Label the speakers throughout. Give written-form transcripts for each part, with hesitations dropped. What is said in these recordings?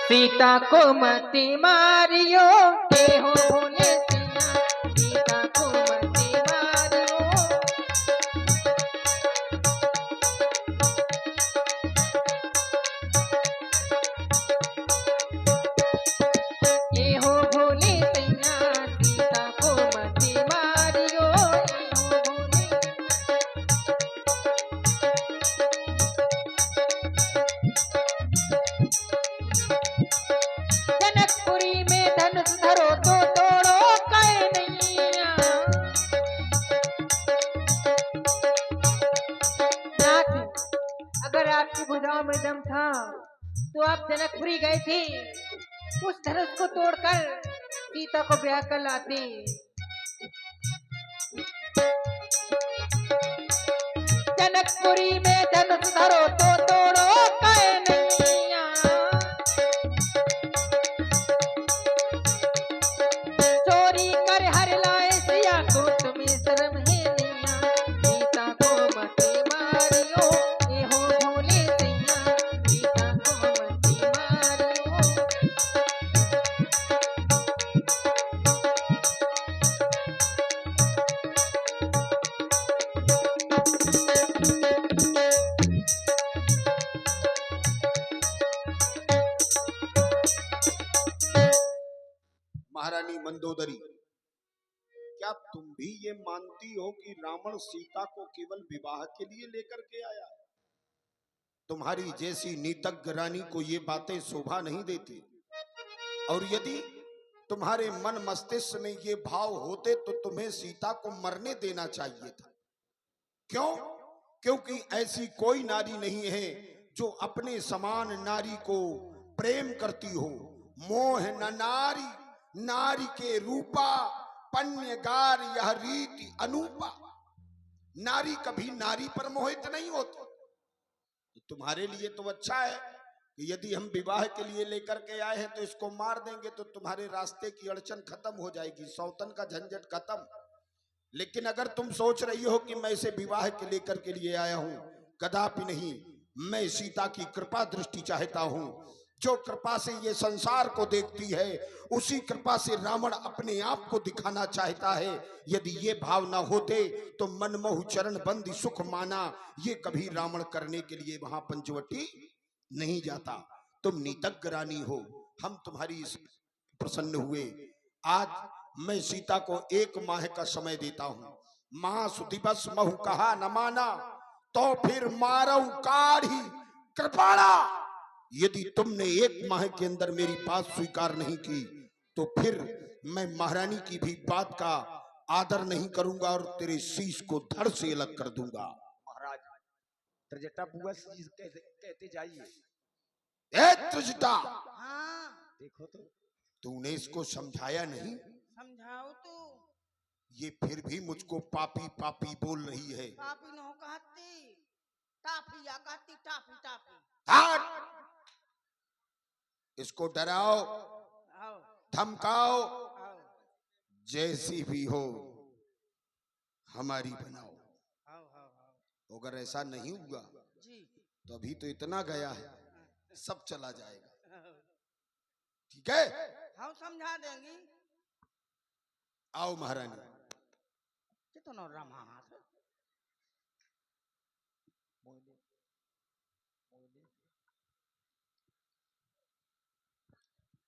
Speaker 1: सीता को मत मारियो, हे हो भोले सैया, सीता को मत मारियो। हे हो भोले सैया, सीता को मत मारियो, हे हो भोले। जनकपुरी में धनुष धरो तो तोड़ो कहे नैया। नाथ, अगर आपकी भुजाओं में दम था तो आप जनकपुरी गए थे, उस धनुष को तोड़कर सीता को ब्याह कर लाते। जनकपुरी में धनुष धरो तो तोड़ो कहे नैया। चोरी कर हर लाए सिया को तुम्हें शर्म है नैया। सीता को मत मारियो, हे हो भोले सैया, सीता को मत मारियो।
Speaker 2: महारानी मंदोदरी, क्या तुम भी ये मानती हो कि रावण सीता को केवल विवाह के लिए लेकर के आया? तुम्हारी जैसी नीतज्ञ रानी को ये बातें शोभा नहीं देती। और यदि तुम्हारे मन मस्तिष्क में ये भाव होते तो तुम्हें सीता को मरने देना चाहिए था। क्यों? क्योंकि ऐसी कोई नारी नहीं है जो अपने समान नारी को प्रेम करती हो। मोह न नारी, नारी के रूपा, पन्यगार यह रीति अनूपा। नारी कभी नारी पर मोहित नहीं होती। तुम्हारे लिए तो अच्छा है कि यदि हम विवाह के लिए लेकर के आए हैं तो इसको मार देंगे तो तुम्हारे रास्ते की अड़चन खत्म हो जाएगी, सौतन का झंझट खत्म। लेकिन अगर तुम सोच रही हो कि मैं इसे विवाह के लेकर के लिए आया हूं, कदापि नहीं। मैं सीता की कृपा दृष्टि चाहता हूं। जो कृपा से ये संसार को देखती है, उसी कृपा से रावण अपने आप को दिखाना चाहता है। यदि ये भाव ना होते तो मनमोह चरण बंदी सुख माना ये कभी रावण करने के लिए वहां पंचवटी नहीं जाता। तुम नीतज्ञ रानी हो, हम तुम्हारी इस प्रसन्न हुए। आज मैं सीता को 1 माह का समय देता हूं। मास दिवस महु कहा न माना, तो फिर मारऊ काढ़ी कृपाणा। यदि तुमने 1 माह के अंदर मेरी बात स्वीकार नहीं की तो फिर मैं महारानी की भी बात का आदर नहीं करूंगा और तेरे शीश को धड़ से अलग कर दूंगा।
Speaker 3: महाराज, त्रिजटा बुआ कहते जाइए।
Speaker 2: ए त्रिजटा,
Speaker 4: हाँ,
Speaker 3: देखो तो
Speaker 2: तूने इसको समझाया नहीं?
Speaker 4: समझाओ तो।
Speaker 2: ये फिर भी मुझको पापी पापी बोल रही है।
Speaker 4: पापी न हो कहती, टाफी या कहती टाफी टाफी।
Speaker 2: हट! इसको डराओ,
Speaker 4: आओ
Speaker 2: धमकाओ,
Speaker 4: आओ
Speaker 2: जैसी भी हो हमारी बनाओ।
Speaker 4: आओ आओ आओ
Speaker 2: अगर ऐसा नहीं हुआ
Speaker 4: जी।
Speaker 2: तो अभी तो इतना गया है, सब चला जाएगा। ठीक है?
Speaker 4: हम समझा देंगी।
Speaker 2: आओ महारानी।
Speaker 4: कितना रमा हाथ।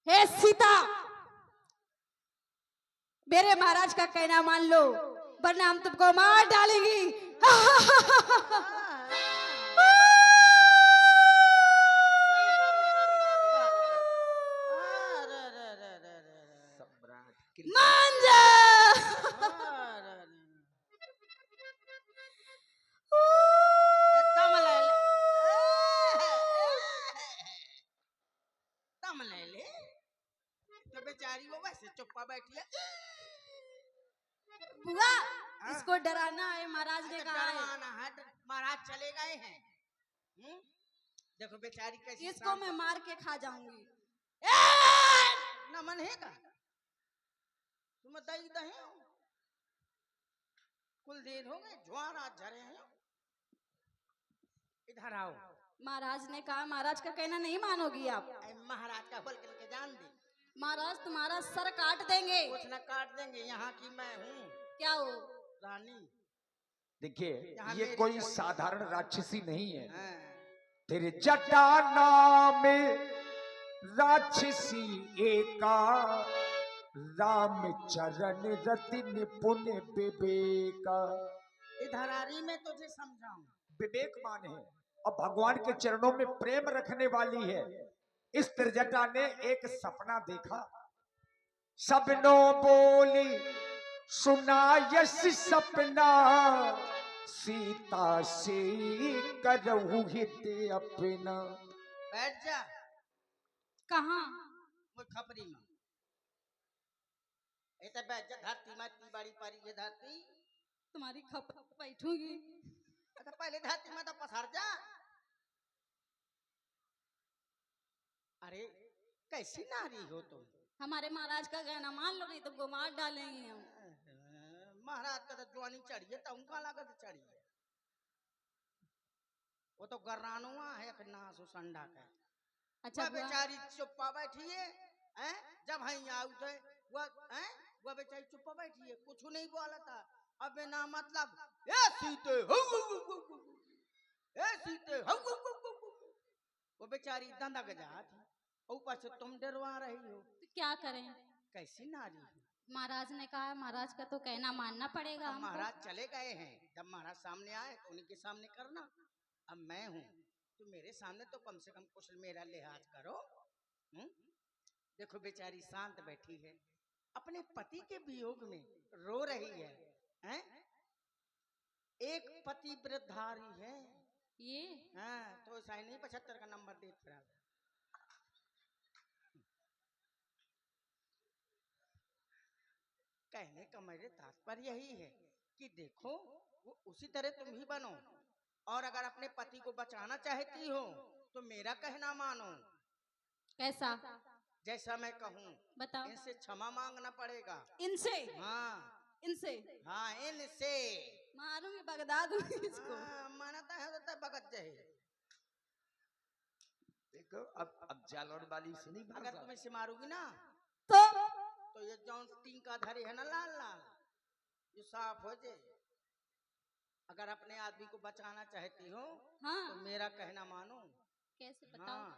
Speaker 5: हे सीता, मेरे महाराज का कहना मान लो वरना हम तुमको मार डालेंगी। मान जा।
Speaker 4: दम ले ले तो बेचारी वो वैसे चुप्पा बैठी है।
Speaker 5: बुआ, इसको डराना है, महाराज ने कहा है।
Speaker 4: डरवाना है, महाराज चले गए हैं। देखो बेचारी कैसी।
Speaker 5: इसको मैं मार के खा जाऊंगी।
Speaker 4: न मन है का तुम दही दही कुल देर हो गए, ज्वार आज झरे हैं। इधर आओ।
Speaker 5: महाराज ने कहा महाराज का कहना नहीं मानोगी आप।
Speaker 4: महाराज का बोल के जान दे,
Speaker 5: महाराज तुम्हारा सर काट देंगे।
Speaker 4: कुछ न काट देंगे, यहाँ की मैं हूँ
Speaker 5: क्या हो?
Speaker 4: रानी।
Speaker 3: देखिए
Speaker 4: यहाँ
Speaker 3: ये
Speaker 4: मेरी
Speaker 3: कोई
Speaker 4: कोई
Speaker 3: साधारण राक्षसी नहीं है।
Speaker 4: हाँ।
Speaker 3: तेरे जटाना में राक्षसी एका, रामचरण रति निपुण विवेका।
Speaker 4: इधर आ रही मैं तुझे समझाऊं।
Speaker 3: विवेकमान है और भगवान के चरणों में प्रेम रखने वाली है। इस त्रिजटा ने एक सपना देखा, सबनो बोली सुना यश सपना, सीता से करहु हित अपना।
Speaker 4: बैठ जा
Speaker 5: कहाँ?
Speaker 4: वो खपरी में ऐसा बैठ जा। धरती में बाड़ी पारी ये धरती।
Speaker 5: तुम्हारी खप बैठूंगी।
Speaker 4: अच्छा पहले धरती में तो पसार जा। अरे कैसी नारी हो तुम?
Speaker 5: हमारे महाराज का कहना मान लो नहीं तुमको मार डालेंगे हम।
Speaker 4: महाराज का तो जवानी चढ़ी है, तो उनका लागत चढ़ी है। वो तो गर्रानुआ है एक नासु संडा का।
Speaker 5: अच्छा
Speaker 4: वह
Speaker 5: बुआ,
Speaker 4: बेचारी चुप्पा बैठी है, हैं? जब हम आउ थे वह बेचारी चुप्पा बैठी है, कुछ नहीं बोला था। अब ना मतलब ए सीते ए सीते वो बेचारी दंदा गजा थी, ऊपर से तुम डरवा रही हो।
Speaker 5: तो क्या करें?
Speaker 4: कैसी नारी है?
Speaker 5: महाराज ने कहा महाराज का तो कहना मानना पड़ेगा
Speaker 4: अब
Speaker 5: हमको।
Speaker 4: महाराज चले गए हैं, जब महाराज सामने आए तो उन्हीं के सामने करना। अब मैं हूँ तो मेरे सामने तो कम से कम कुछ मेरा लिहाज करो। देखो बेचारी शांत बैठी है, अपने पति के वियोग में रो रही है, हैं? एक पति वृद्धारी है
Speaker 5: ये
Speaker 4: हाँ, तो ऐसा ही नहीं 75 का नंबर देख रहा। कहने का मेरे तात्पर्य यही है कि देखो वो उसी तरह तुम ही बनो, और अगर अपने पति को बचाना चाहती हो तो मेरा कहना मानो।
Speaker 5: कैसा?
Speaker 4: जैसा मैं कहूँ
Speaker 5: बताओ।
Speaker 4: इनसे क्षमा मांगना पड़ेगा।
Speaker 5: इनसे?
Speaker 4: हाँ
Speaker 5: इनसे
Speaker 4: हाँ इनसे
Speaker 5: मारूंगी, बगदा दूंगी इसको।
Speaker 4: मानता है तो बगत जाए।
Speaker 3: देखो अब जालौर वाली से नहीं
Speaker 4: अगर तुम इसे मारोगी ना
Speaker 5: तो
Speaker 4: ये जौन तीन का धरी है ना लाल लाल, ये साफ हो जाए। अगर अपने आदमी को बचाना चाहती हो
Speaker 5: हाँ।
Speaker 4: तो मेरा कहना मानो।
Speaker 5: कैसे बताओ?
Speaker 4: हाँ,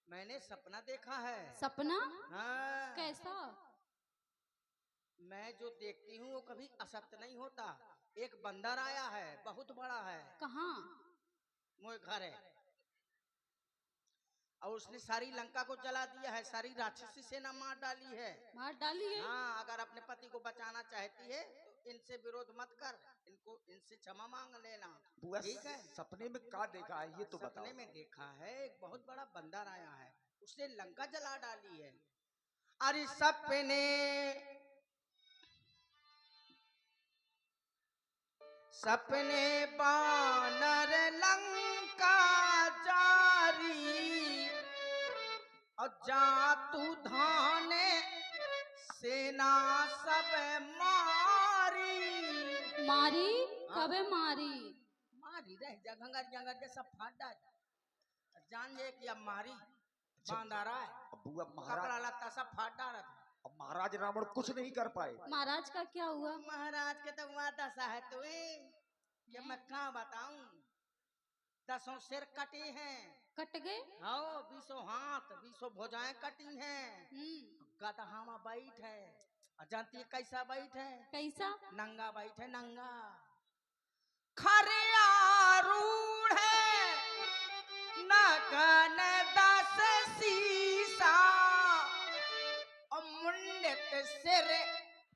Speaker 4: मैंने सपना देखा है।
Speaker 5: सपना?
Speaker 4: हाँ,
Speaker 5: कैसा?
Speaker 4: मैं जो देखती हूँ वो कभी असत्य नहीं होता। एक बंदर आया है, बहुत बड़ा है,
Speaker 5: कहाँ?
Speaker 4: मोए घर है, और उसने सारी लंका को जला दिया है, सारी राक्षसी सेना मार डाली है।
Speaker 5: मार डाली है?
Speaker 4: हाँ, अगर अपने पति को बचाना चाहती है तो इनसे विरोध मत कर, इनसे क्षमा मांग लेना।
Speaker 3: बुआ
Speaker 4: ठीक है?
Speaker 3: सपने में क्या देखा है ये तो बताओ।
Speaker 4: सपने में देखा है एक बहुत बड़ा बंदर आया है, उसने लंका जला डाली है। अरे सपने बानर लंका जारी, और जातू धाने सेना सब मारी।
Speaker 5: मारी? कबे मारी?
Speaker 4: मारी रह जा गंगर जंगर के सब फाट डाल, जान ले कि अब मारी बांधा रहा है,
Speaker 3: अब बुआ
Speaker 4: कपड़ा
Speaker 3: महाराज,
Speaker 4: लत्ता सब फाट डाल रहा था।
Speaker 3: अब महाराज रावण कुछ नहीं कर पाए।
Speaker 5: महाराज का क्या हुआ?
Speaker 4: महाराज के तो वहाँ दशा है तुम्हें, ये मैं कहाँ बताऊं। 10 सिर कटे हैं,
Speaker 5: कट गए?
Speaker 4: हाँ 20 हाथ 20 भुजाएं कटी हैं। गदहा बैठ है, और जानती है कैसा बैठ है?
Speaker 5: कैसा?
Speaker 4: नंगा बैठ है, नंगा खरियारूढ़ है, नगन 10 शीशा, और मुंडित सिर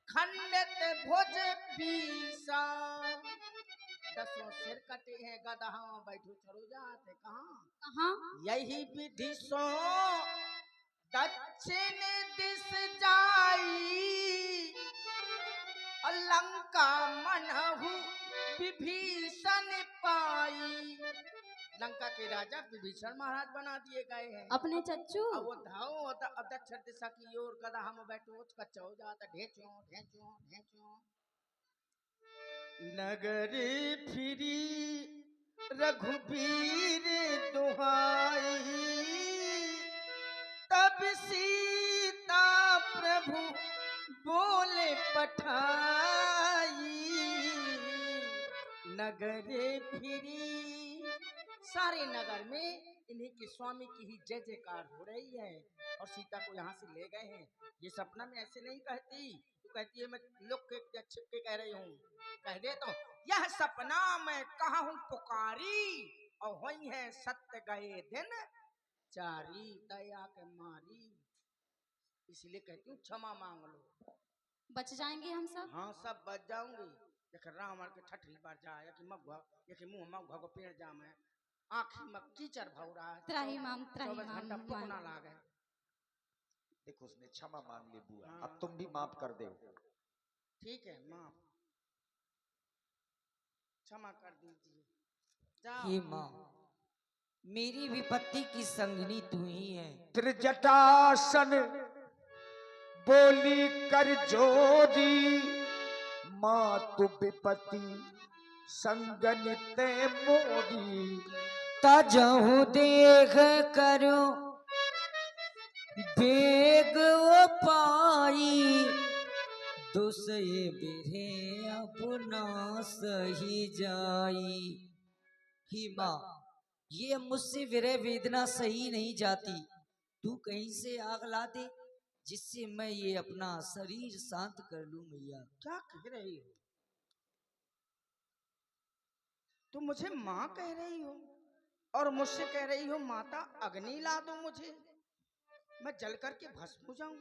Speaker 4: खंडित भुज पीसा। 10 सिर कटे हैं, गदहा बैठो चलो जाते कहाँ?
Speaker 5: कहाँ?
Speaker 4: यही विधि सो दक्षिण दिस जाई, और लंका मनहु विभीषण पाई। लंका के राजा विभीषण महाराज बना दिए गए हैं।
Speaker 5: अपने चच्चू?
Speaker 4: अब वो धाओ दक्षिण दिशा की ओर गदहा में बैठो कच्चा हो जाता, ढेंचो ढेंचो ढेंचो। नगरी फिरी रघुबीर दुहाई, तब सीता प्रभु बोले पठाई, नगरे फिरी। सारे नगर में इन्हीं के स्वामी की ही जय जयकार हो रही है और सीता को यहाँ से ले गए हैं। ये सपना में ऐसे नहीं कहती, तो कहती है मैं लुक के छिप के कह रही हूँ। कह दे तो यह सपना मैं कहा हूँ पुकारी, और वही है सत्य गए दिन चारी, दया के मारी। इसलिए कहती हूँ क्षमा मांग लो।
Speaker 5: बच जाएंगे हम सब।
Speaker 4: हाँ सब बच जाऊंगी। देख रावण के ठठरी बार जाए कि मगवा ये कि मुंह मगवा को पेड़ जामे, आँखी में कीचड़ भौ रहा है,
Speaker 5: त्राही माम
Speaker 4: 24 घंटा पुकना
Speaker 5: मान।
Speaker 4: लागे।
Speaker 3: देखो उसने क्षमा मांग ली बुआ,
Speaker 4: हाँ।
Speaker 3: अब तुम भी माफ कर दो।
Speaker 4: ठीक है माँ, क्षमा कर दीजिए। जाओ।
Speaker 6: हे माँ, मेरी विपत्ति की संगिनी तू ही है।
Speaker 3: त्रिजटासन बोली कर जोरी, माँ तू विपत्ति संगनिते मोरी।
Speaker 6: तजहु देख करो बेग वो पाई, दुसये बिरे अपना सही जाई। ही माँ, ये मुझसे विरह वेदना सही नहीं जाती। तू कहीं से आग ला दे जिससे मैं ये अपना शरीर शांत कर लूं मैया।
Speaker 4: क्या कह रही हो? तुम मुझे माँ कह रही हो और मुझसे कह रही हो माता अग्नि ला दो मुझे, मैं जल करके भस्म हो जाऊं।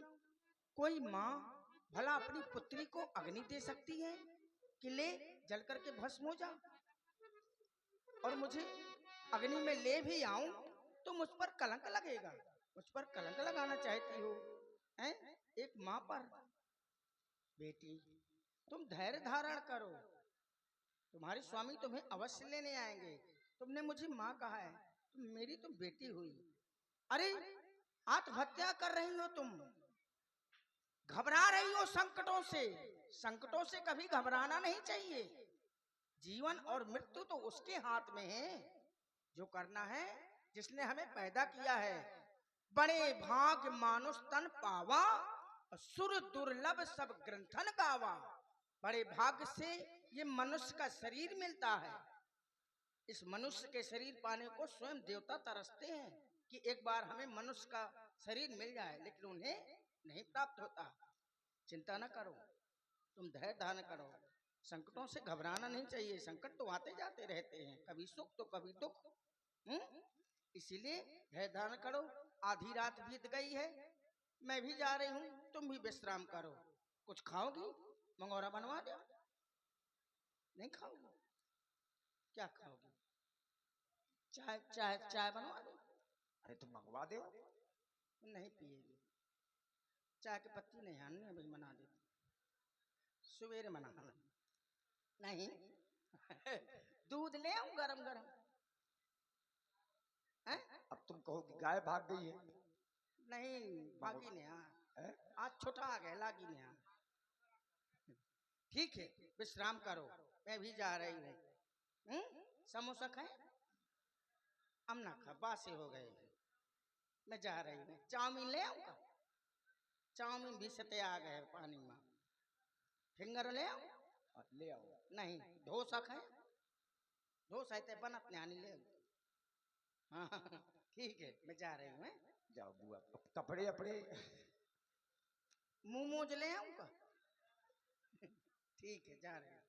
Speaker 4: कोई माँ भला अपनी पुत्री को अग्नि दे सकती है कि ले जल करके भस्म हो जा? और मुझे अग्नि में ले भी आऊं तो मुझ पर कलंक लगेगा। मुझ पर कलंक लगाना चाहती हो हैं एक माँ पर? बेटी तुम धैर्य धारण करो, तुम्हारे स्वामी तुम्हें अवश्य लेने आएंगे। तुमने मुझे माँ कहा है, तुम मेरी तुम बेटी हुई। अरे आत्महत्या कर रही हो तुम, घबरा रही हो संकटों से। संकटों से कभी घबराना नहीं चाहिए। जीवन और मृत्यु तो उसके हाथ में है जो करना है जिसने हमें पैदा किया है। बड़े भाग मानुष तन पावा, सुर दुर्लभ सब ग्रंथन गावा। बड़े भाग से ये मनुष्य का शरीर मिलता है। इस मनुष्य के शरीर पाने को स्वयं देवता तरसते हैं कि एक बार हमें मनुष्य का शरीर मिल जाए, लेकिन उन्हें नहीं प्राप्त होता। चिंता न करो, तुम धैर्य धारण करो। संकटों से घबराना नहीं चाहिए। संकट तो आते जाते रहते हैं, कभी सुख तो कभी दुख। इसीलिए धैर्य धारण करो। आधी रात बीत गई है, मैं भी जा रही हूँ, तुम भी विश्राम करो। कुछ खाओगी? मंगोरा बनवा दो? नहीं खाओगी? क्या खाओगी? चाय चाय चाय बनवा दो?
Speaker 3: अरे तुम मंगवा दो।
Speaker 4: नहीं पिएगी? चाय की पत्ती नहीं आनी, अभी मना देती, सवेरे मना। नहीं दूध ले आऊं गरम गरम?
Speaker 3: अब तुम कहो कि गाय भाग गई है।
Speaker 4: नहीं भागी ने, आज छोटा आ गया लागी ने। ठीक है विश्राम करो, मैं भी जा रही हूँ। समोसा खाए? हम ना खा, बासे हो गए, मैं जा रही हूँ। चाउमीन ले आऊंगा? चाउमीन भी सते आ गए पानी में। फिंगर ले आऊं?
Speaker 3: ले आओ।
Speaker 4: नहीं डोसा खाए? डोसा इतने बनत नहीं ले। हाँ ठीक है मैं जा रही हूँ।
Speaker 3: जाओ बुआ, कपड़े अपड़े।
Speaker 4: मोमोज ले आऊंगा? ठीक है जा रहे हैं।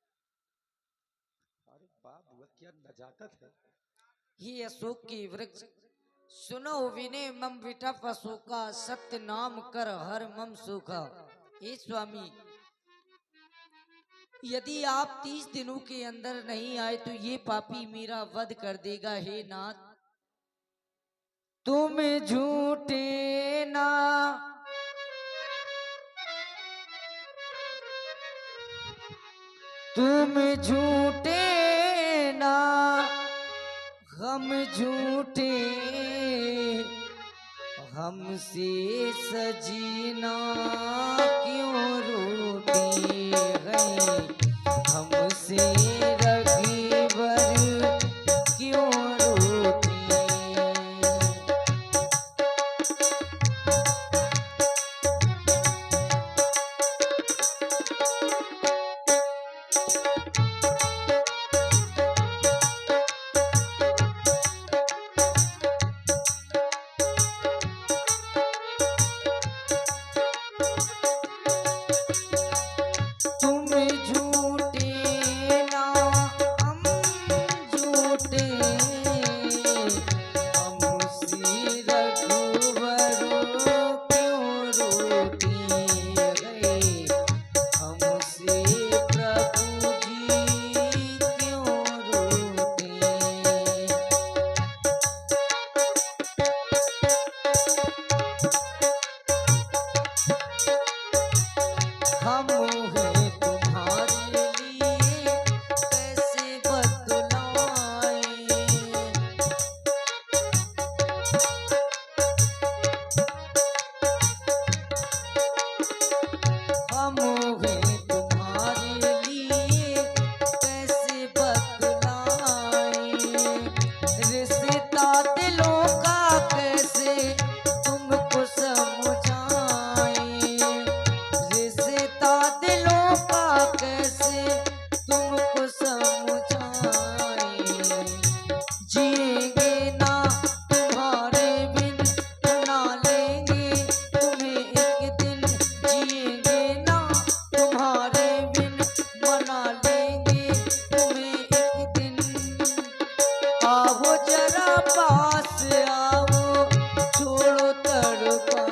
Speaker 3: अरे वाह बुआ, क्या नजाकत है।
Speaker 6: ये अशोक की वृक्ष सुनो विनय मम विटप अशोका, सत्य नाम कर हर मम सुखा। हे स्वामी, यदि आप 30 दिनों के अंदर नहीं आए तो ये पापी मेरा वध कर देगा। हे नाथ, तुम झूठे ना तुम झूठे ना हम झूठे, हमसे सजीना क्यों रोती है, हमसे रघुवर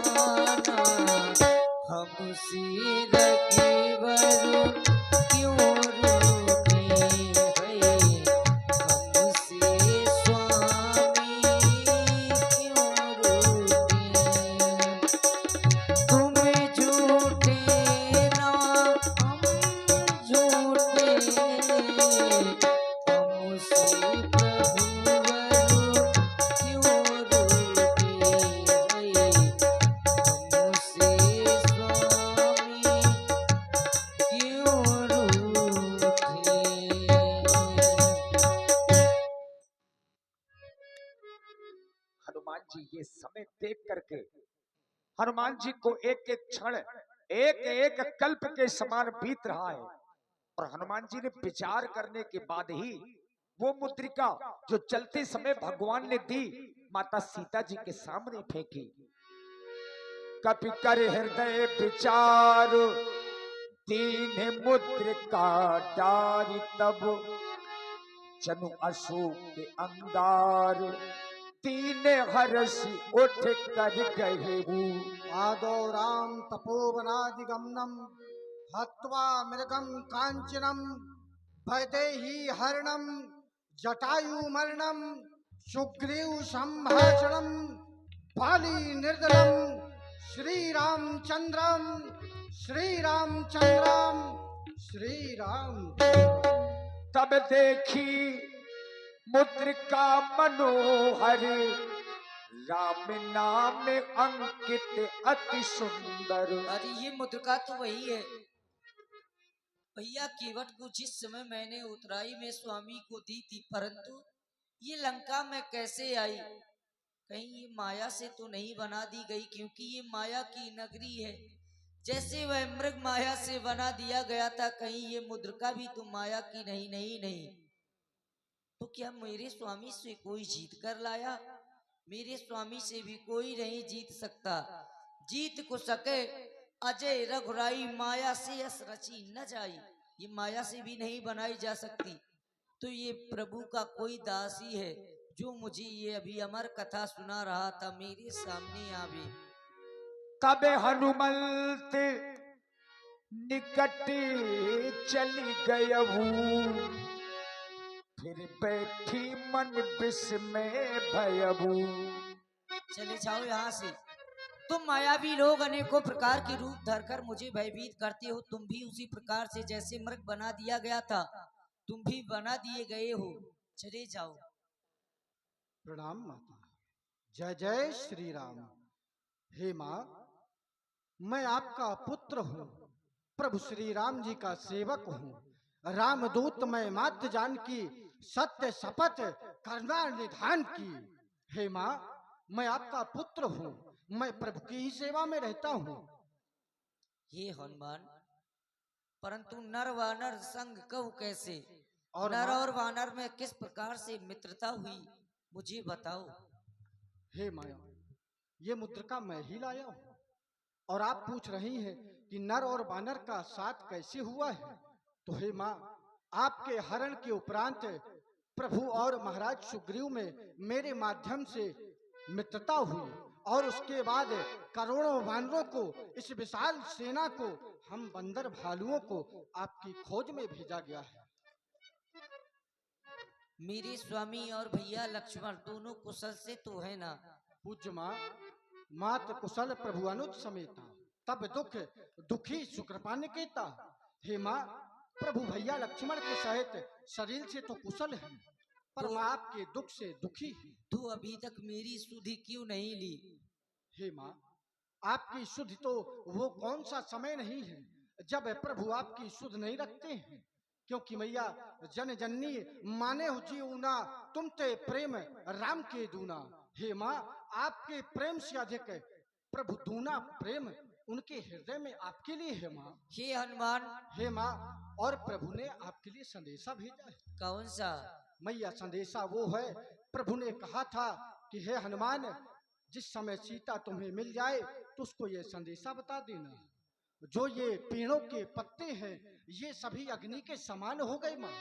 Speaker 6: दीवाना हमसे रखीवर क्यों रूठी है, हमसे स्वामी क्यों रूठी। तुम झूठे ना हम झूठे, हमसे प्रभुवर क्यों रूठे है, हमसे स्वामी क्यों रूठे।
Speaker 3: हनुमान जी ये समय देख करके हनुमान जी को एक एक क्षण एक एक कल्प के समान बीत रहा है, और हनुमान जी ने विचार करने के बाद ही वो मुद्रिका जो चलते समय भगवान ने दी माता सीता जी के सामने फेंकी। कपि कर हृदय विचार दीन मुद्रिका डारी, तब जनु अशोक के अंगार तीन हर्षि उठ कर गए।
Speaker 7: आदौ राम तपोवनादिगमनम हत्वा मृगम कांचनम वैदेही हरणम जटायु मरणम सुग्रीव संभाषणम बाली निर्दलम श्री रामचंद्रम श्री रामचंद्रम श्री राम।
Speaker 3: तब देखी मुद्रिका मनोहर राम नाम अंकित अति सुंदर।
Speaker 6: अरे ये मुद्रिका तो वही है भैया, केवट को जिस समय मैंने उतराई में स्वामी को दी थी, परंतु ये लंका में कैसे आई? कहीं ये माया से तो नहीं बना दी गई, क्योंकि ये माया की नगरी है। जैसे वह मृग माया से बना दिया गया था, कहीं ये मुद्रिका भी तो माया की नहीं? नहीं नहीं, तो क्या मेरे स्वामी से कोई जीत कर लाया? मेरे स्वामी से भी कोई नहीं जीत सकता। जीत को सके अजय रघुराई, माया से यस रची न जाई। ये माया से भी नहीं बनाई जा सकती। तो ये प्रभु का कोई दास ही है जो मुझे ये अभी अमर कथा सुना रहा था, मेरे सामने आवे।
Speaker 3: तब हनुमंत निकट चली गयहू, फिर बैठी मन विस्मय भयभू।
Speaker 6: चले जाओ यहाँ से। तुम मायावी लोग अनेकों प्रकार के रूप धरकर मुझे भयभीत करते हो। तुम भी उसी प्रकार से जैसे मृग बना दिया गया था, तुम भी बना दिए गए हो। चले जाओ।
Speaker 7: प्रणाम माता। जय जय श्री राम। हे माँ, मैं आपका पुत्र हूँ, प्रभु श्री राम जी का सेवक हूँ। रामदूत मैं मात्र जान की, सत्य शपथ करना निधान की। हे माँ, मैं आपका पुत्र हूँ, मैं प्रभु की ही सेवा में रहता हूँ।
Speaker 6: ये हनुमान, परंतु नर वानर संग कहूँ कैसे?
Speaker 7: और
Speaker 6: नर
Speaker 7: माँ-
Speaker 6: और वानर में किस प्रकार से मित्रता हुई, मुझे बताओ।
Speaker 7: हे माया, ये मुद्रिका मैं ही लाया हूँ, और आप पूछ रही हैं कि नर और वानर का साथ कैसे हुआ है। तो हे माँ, आपके हरण के उपरांत प्रभु और महाराज सुग्रीव में मेरे माध्यम से मित्रता हुई, और उसके बाद करोड़ों वानरों को, इस विशाल सेना को, हम बंदर भालुओं को आपकी खोज में भेजा गया है।
Speaker 6: मेरे स्वामी और भैया लक्ष्मण दोनों कुशल से तो है ना?
Speaker 7: पूज्य माँ, मात कुशल प्रभु अनुज समेता, तब दुख दुखी शुक्रपा निकेता। हे माँ, प्रभु भैया लक्ष्मण के सहित शरीर से तो कुशल है, पर माँ आपके दुख से दुखी है।
Speaker 6: तू अभी तक मेरी सुधि क्यों नहीं ली?
Speaker 7: हे माँ, आपकी शुद्ध तो वो कौन सा समय नहीं है जब प्रभु आपकी शुद्ध नहीं रखते हैं, क्योंकि मैया जन जननी माने हो जीवना, तुम ते प्रेम राम के दूना। हे माँ, आपके प्रेम से अधिक प्रभु दूना प्रेम उनके हृदय में आपके लिए है माँ।
Speaker 6: हे हनुमान,
Speaker 7: हे माँ, और प्रभु ने आपके लिए संदेशा भेजा है।
Speaker 6: कौन सा?
Speaker 7: मैया, संदेशा वो है, प्रभु ने कहा था कि हे हनुमान, जिस समय सीता तुम्हें मिल जाए तो उसको ये संदेशा बता देना, जो ये पेड़ों के पत्ते हैं ये सभी अग्नि के समान हो गए माँ।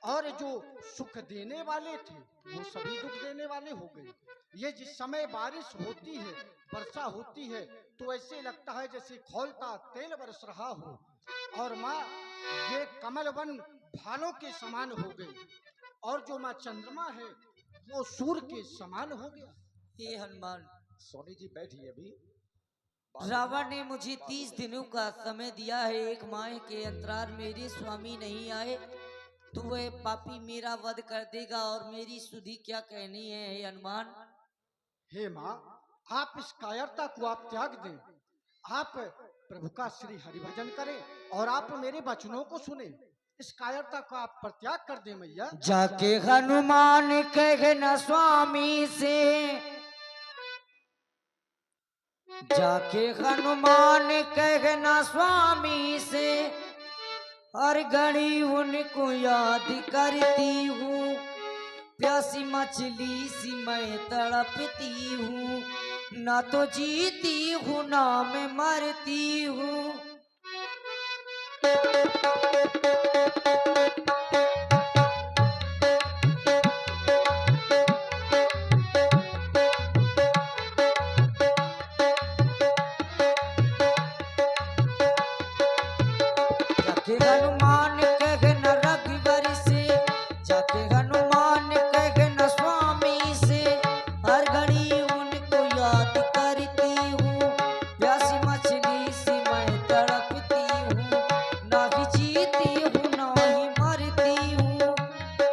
Speaker 7: और जो सुख देने वाले थे वो सभी दुख देने वाले हो गए। ये जिस समय बारिश होती है, वर्षा होती है, तो ऐसे लगता है जैसे खौलता तेल बरस रहा हो। और माँ ये कमल वन भालों के समान हो गए, और जो माँ चंद्रमा है वो सूर्य के समान हो गया।
Speaker 6: हे हनुमान,
Speaker 3: सोनी जी बैठिए अभी।
Speaker 6: रावण ने मुझे 30 दिनों का समय दिया है। 1 माह के अंतराल मेरे स्वामी नहीं आए तो वह पापी मेरा वध कर देगा और मेरी सुधि क्या कहनी है हे हनुमान।
Speaker 7: हे माँ, आप इस कायरता को आप त्याग दें। आप प्रभु का श्री हरिभजन करें और आप मेरे वचनों को सुने। इस कायरता को आप परित्याग कर दें मैया।
Speaker 6: जाके हनुमान कहना स्वामी से, जाके हनुमान कहना स्वामी से, हर घड़ी उनको याद करती हूँ। प्यासी मछली सी मैं तड़पती हूँ, ना तो जीती हूँ ना मैं मरती हूँ। जाके हनुमान